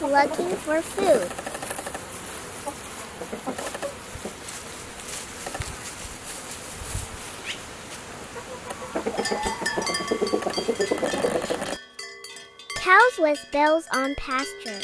looking for food. Cows with bells on pasture.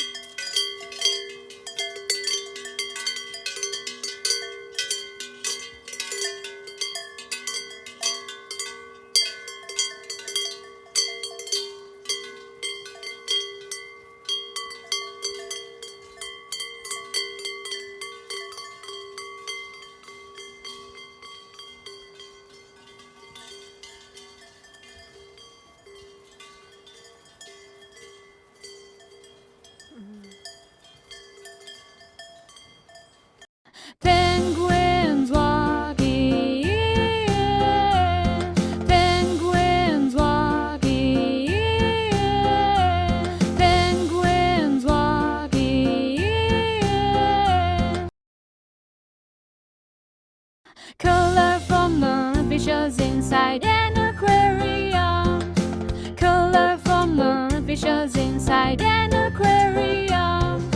Penguins walking, penguins walking, penguins walking. Colorful fishes inside an aquarium. Colorful fishes inside an aquarium.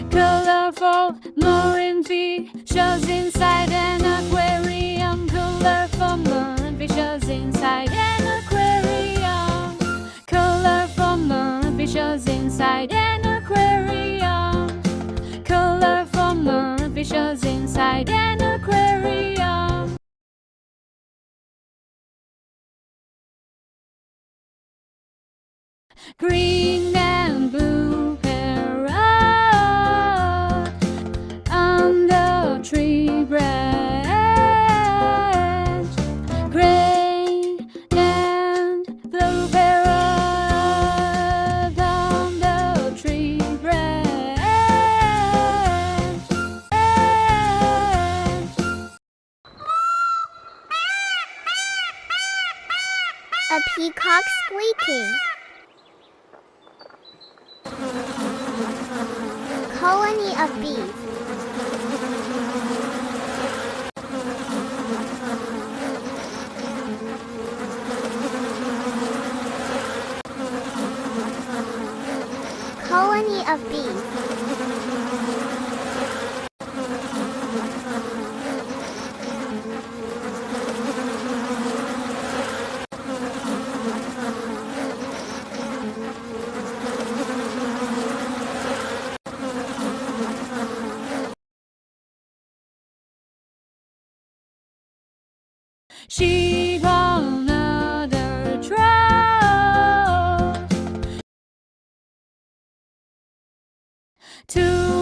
Colorful marine fishes inside an aquarium. Colorful fishes inside an aquarium. Colorful fishes inside an aquarium. Colorful fishes inside an aquarium. Green and blue parrot on the tree branch. Gray and blue parrot on the tree branch. A peacock squeaking. Colony of bees. Colony of bees. Sheep on another trail. Two